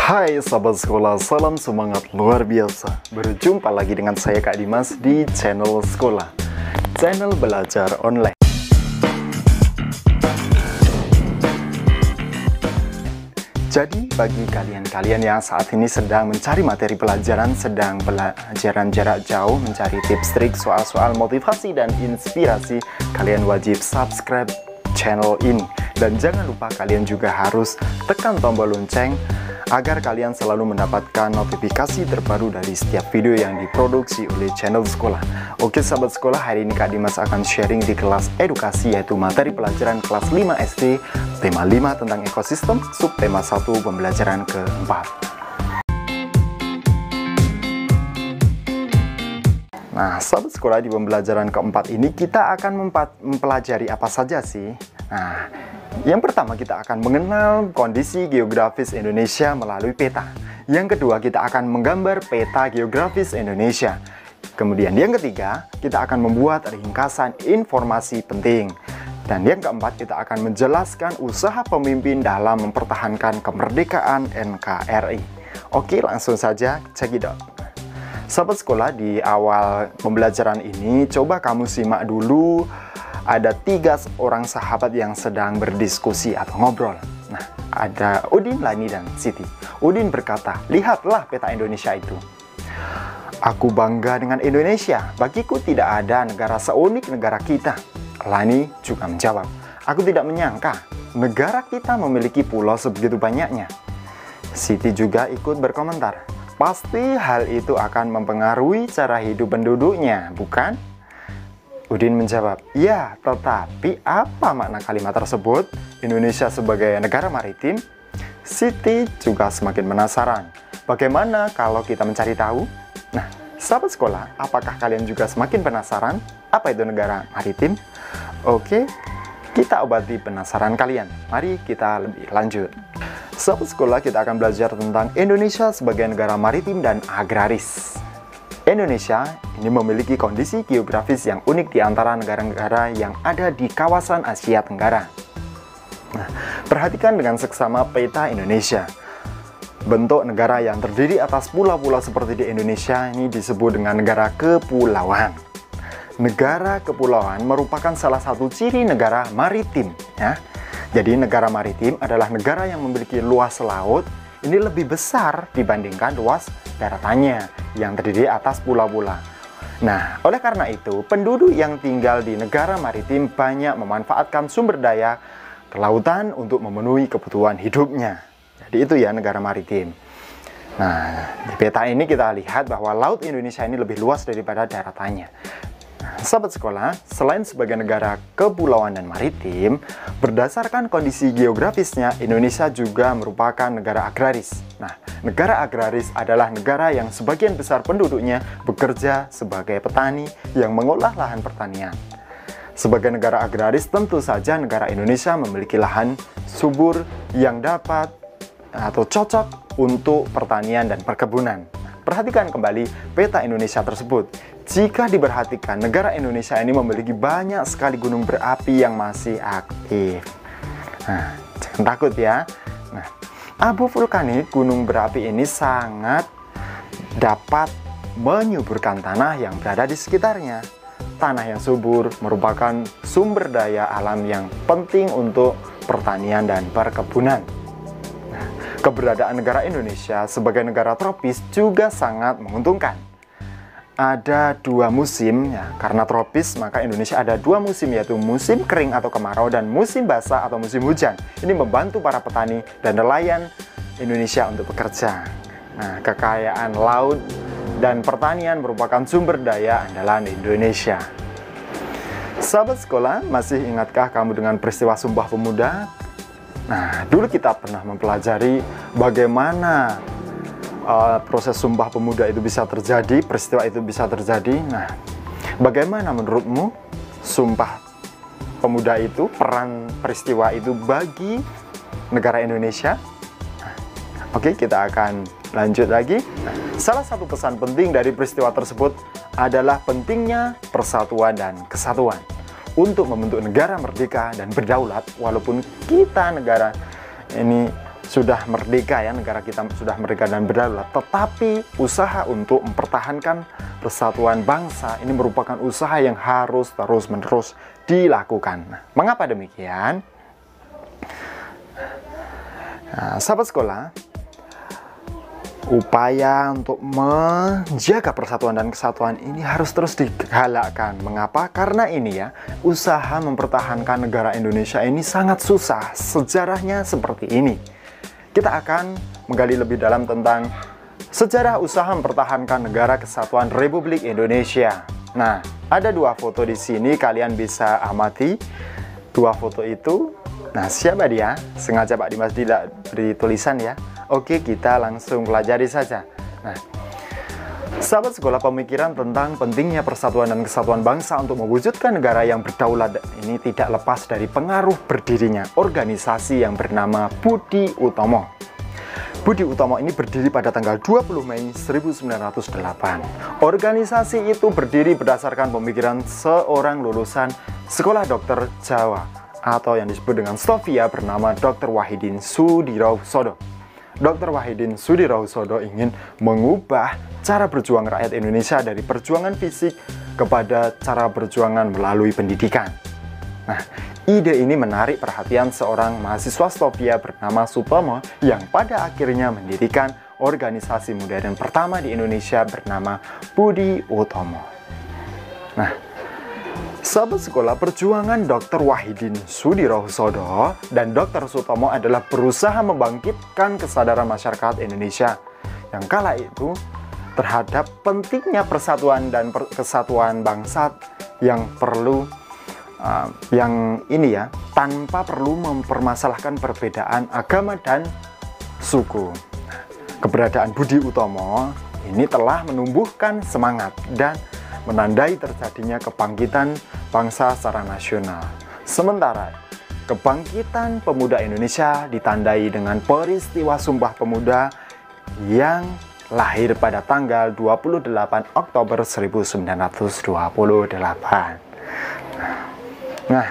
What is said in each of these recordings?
Hai sahabat sekolah, salam semangat luar biasa. Berjumpa lagi dengan saya Kak Dimas di channel sekolah, channel belajar online. Jadi bagi kalian yang saat ini sedang mencari materi pelajaran, sedang pelajaran jarak jauh, mencari tips trik soal-soal motivasi dan inspirasi, kalian wajib subscribe channel ini. Dan jangan lupa kalian juga harus tekan tombol lonceng agar kalian selalu mendapatkan notifikasi terbaru dari setiap video yang diproduksi oleh channel sekolah. Oke sahabat sekolah, hari ini Kak Dimas akan sharing di kelas edukasi, yaitu materi pelajaran kelas 5 SD, tema 5 tentang ekosistem, subtema 1 pembelajaran keempat. Nah sahabat sekolah, di pembelajaran keempat ini kita akan mempelajari apa saja sih? Nah, yang pertama kita akan mengenal kondisi geografis Indonesia melalui peta. Yang kedua kita akan menggambar peta geografis Indonesia. Kemudian yang ketiga kita akan membuat ringkasan informasi penting. Dan yang keempat kita akan menjelaskan usaha pemimpin dalam mempertahankan kemerdekaan NKRI. Oke, langsung saja cekidot. Sahabat sekolah, di awal pembelajaran ini coba kamu simak dulu. Ada 3 orang sahabat yang sedang berdiskusi atau ngobrol. Nah, ada Udin, Lani, dan Siti. Udin berkata, "Lihatlah peta Indonesia itu. Aku bangga dengan Indonesia. Bagiku tidak ada negara seunik negara kita." Lani juga menjawab, "Aku tidak menyangka negara kita memiliki pulau sebegitu banyaknya." Siti juga ikut berkomentar, "Pasti hal itu akan mempengaruhi cara hidup penduduknya, bukan?" Udin menjawab, "Ya, tetapi apa makna kalimat tersebut? Indonesia sebagai negara maritim?" Siti juga semakin penasaran. Bagaimana kalau kita mencari tahu? Nah, sahabat sekolah, apakah kalian juga semakin penasaran? Apa itu negara maritim? Oke, kita obati penasaran kalian. Mari kita lebih lanjut. Sahabat sekolah, kita akan belajar tentang Indonesia sebagai negara maritim dan agraris. Indonesia ini memiliki kondisi geografis yang unik di antara negara-negara yang ada di kawasan Asia Tenggara. Nah, perhatikan dengan seksama peta Indonesia. Bentuk negara yang terdiri atas pulau-pulau seperti di Indonesia ini disebut dengan negara kepulauan. Negara kepulauan merupakan salah satu ciri negara maritim. Ya. Jadi negara maritim adalah negara yang memiliki luas laut ini lebih besar dibandingkan luas daratannya yang terdiri atas pulau-pulau. Nah, oleh karena itu, penduduk yang tinggal di negara maritim banyak memanfaatkan sumber daya kelautan untuk memenuhi kebutuhan hidupnya. Jadi itu ya negara maritim. Nah, di peta ini kita lihat bahwa laut Indonesia ini lebih luas daripada daratannya. Sahabat sekolah, selain sebagai negara kepulauan dan maritim, berdasarkan kondisi geografisnya, Indonesia juga merupakan negara agraris. Nah, negara agraris adalah negara yang sebagian besar penduduknya bekerja sebagai petani yang mengolah lahan pertanian. Sebagai negara agraris, tentu saja negara Indonesia memiliki lahan subur yang dapat atau cocok untuk pertanian dan perkebunan. Perhatikan kembali peta Indonesia tersebut. Jika diperhatikan, negara Indonesia ini memiliki banyak sekali gunung berapi yang masih aktif. Nah, jangan takut ya. Nah, abu vulkanik gunung berapi ini sangat dapat menyuburkan tanah yang berada di sekitarnya. Tanah yang subur merupakan sumber daya alam yang penting untuk pertanian dan perkebunan. Nah, keberadaan negara Indonesia sebagai negara tropis juga sangat menguntungkan. Ada 2 musim ya, karena tropis maka Indonesia ada 2 musim, yaitu musim kering atau kemarau dan musim basah atau musim hujan. Ini membantu para petani dan nelayan Indonesia untuk bekerja. Nah, kekayaan laut dan pertanian merupakan sumber daya andalan Indonesia. Sahabat sekolah, masih ingatkah kamu dengan peristiwa Sumpah Pemuda? Nah, dulu kita pernah mempelajari bagaimana proses Sumpah Pemuda itu bisa terjadi, peristiwa itu bisa terjadi. Nah, bagaimana menurutmu Sumpah Pemuda itu, peran peristiwa itu bagi negara Indonesia? Oke, kita akan lanjut lagi. Salah satu pesan penting dari peristiwa tersebut adalah pentingnya persatuan dan kesatuan untuk membentuk negara merdeka dan berdaulat, walaupun kita negara ini sudah merdeka ya, negara kita sudah merdeka dan berdaulat, tetapi usaha untuk mempertahankan persatuan bangsa ini merupakan usaha yang harus terus-menerus dilakukan. Mengapa demikian? Nah, sahabat sekolah, upaya untuk menjaga persatuan dan kesatuan ini harus terus digalakkan. Mengapa? Karena ini ya, usaha mempertahankan negara Indonesia ini sangat susah. Sejarahnya seperti ini. Kita akan menggali lebih dalam tentang sejarah usaha mempertahankan negara kesatuan Republik Indonesia. Nah, ada dua foto di sini, kalian bisa amati dua foto itu. Nah, siapa dia? Sengaja Pak Dimas tidak beri tulisan ya. Oke, kita langsung pelajari saja. Nah, sahabat sekolah, pemikiran tentang pentingnya persatuan dan kesatuan bangsa untuk mewujudkan negara yang berdaulat ini tidak lepas dari pengaruh berdirinya organisasi yang bernama Budi Utomo. Budi Utomo ini berdiri pada tanggal 20 Mei 1908. Organisasi itu berdiri berdasarkan pemikiran seorang lulusan Sekolah Dokter Jawa atau yang disebut dengan Stovia bernama Dr. Wahidin Sudirohusodo. Dr. Wahidin Sudirohusodo ingin mengubah cara berjuang rakyat Indonesia dari perjuangan fisik kepada cara berjuangan melalui pendidikan. Nah, ide ini menarik perhatian seorang mahasiswa Stovia bernama Sutomo yang pada akhirnya mendirikan organisasi modern pertama di Indonesia bernama Budi Utomo. Nah, sahabat sekolah, perjuangan Dr. Wahidin Sudirohusodo dan Dr. Sutomo adalah berusaha membangkitkan kesadaran masyarakat Indonesia yang kala itu terhadap pentingnya persatuan dan kesatuan bangsa yang perlu tanpa perlu mempermasalahkan perbedaan agama dan suku. Keberadaan Budi Utomo ini telah menumbuhkan semangat dan menandai terjadinya kebangkitan bangsa secara nasional. Sementara kebangkitan pemuda Indonesia ditandai dengan peristiwa Sumpah Pemuda yang lahir pada tanggal 28 Oktober 1928. Nah,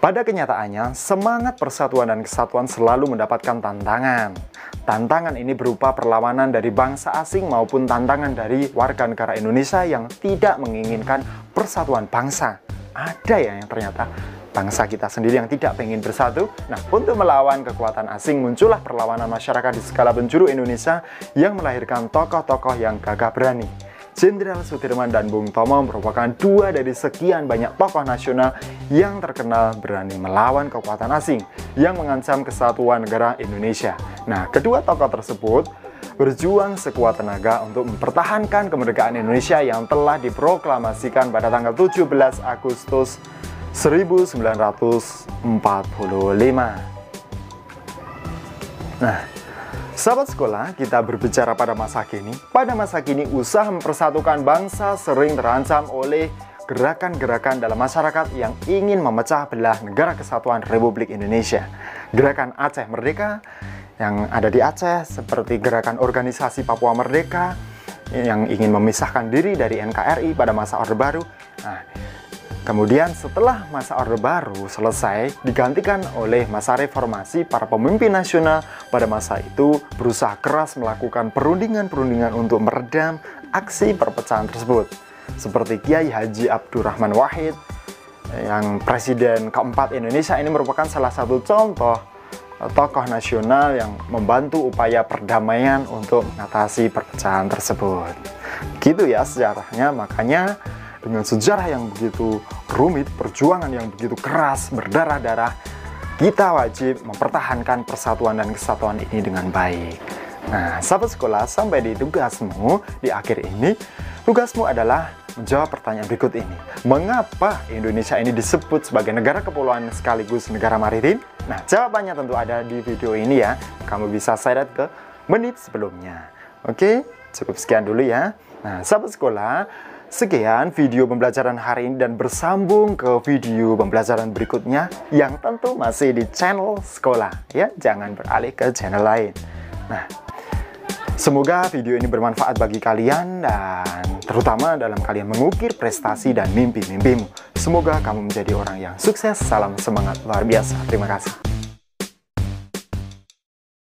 pada kenyataannya, semangat persatuan dan kesatuan selalu mendapatkan tantangan. Tantangan ini berupa perlawanan dari bangsa asing maupun tantangan dari warga negara Indonesia yang tidak menginginkan persatuan bangsa. Ada ya yang ternyata bangsa kita sendiri yang tidak pengen bersatu. Nah, untuk melawan kekuatan asing muncullah perlawanan masyarakat di segala penjuru Indonesia yang melahirkan tokoh-tokoh yang gagah berani. Jenderal Sudirman dan Bung Tomo merupakan dua dari sekian banyak tokoh nasional yang terkenal berani melawan kekuatan asing yang mengancam kesatuan negara Indonesia. Nah, kedua tokoh tersebut berjuang sekuat tenaga untuk mempertahankan kemerdekaan Indonesia yang telah diproklamasikan pada tanggal 17 Agustus 1945. Nah, sahabat sekolah, kita berbicara pada masa kini. Pada masa kini, usaha mempersatukan bangsa sering terancam oleh gerakan-gerakan dalam masyarakat yang ingin memecah belah negara kesatuan Republik Indonesia. Gerakan Aceh Merdeka yang ada di Aceh, seperti gerakan organisasi Papua Merdeka yang ingin memisahkan diri dari NKRI pada masa Orde Baru. Nah, kemudian setelah masa Orde Baru selesai, digantikan oleh masa reformasi. Para pemimpin nasional pada masa itu berusaha keras melakukan perundingan-perundingan untuk meredam aksi perpecahan tersebut. Seperti Kiai Haji Abdurrahman Wahid, yang Presiden keempat Indonesia ini merupakan salah satu contoh tokoh nasional yang membantu upaya perdamaian untuk mengatasi perpecahan tersebut. Gitu ya sejarahnya, makanya dengan sejarah yang begitu rumit, perjuangan yang begitu keras, berdarah-darah, kita wajib mempertahankan persatuan dan kesatuan ini dengan baik. Nah, sahabat sekolah, sampai di tugasmu di akhir ini, tugasmu adalah menjawab pertanyaan berikut ini. Mengapa Indonesia ini disebut sebagai negara kepulauan sekaligus negara maritim? Nah, jawabannya tentu ada di video ini ya. Kamu bisa seret ke menit sebelumnya. Oke, cukup sekian dulu ya. Nah, sahabat sekolah, sekian video pembelajaran hari ini dan bersambung ke video pembelajaran berikutnya yang tentu masih di channel sekolah ya, jangan beralih ke channel lain. Nah, semoga video ini bermanfaat bagi kalian dan terutama dalam kalian mengukir prestasi dan mimpi-mimpimu. Semoga kamu menjadi orang yang sukses. Salam semangat luar biasa. Terima kasih.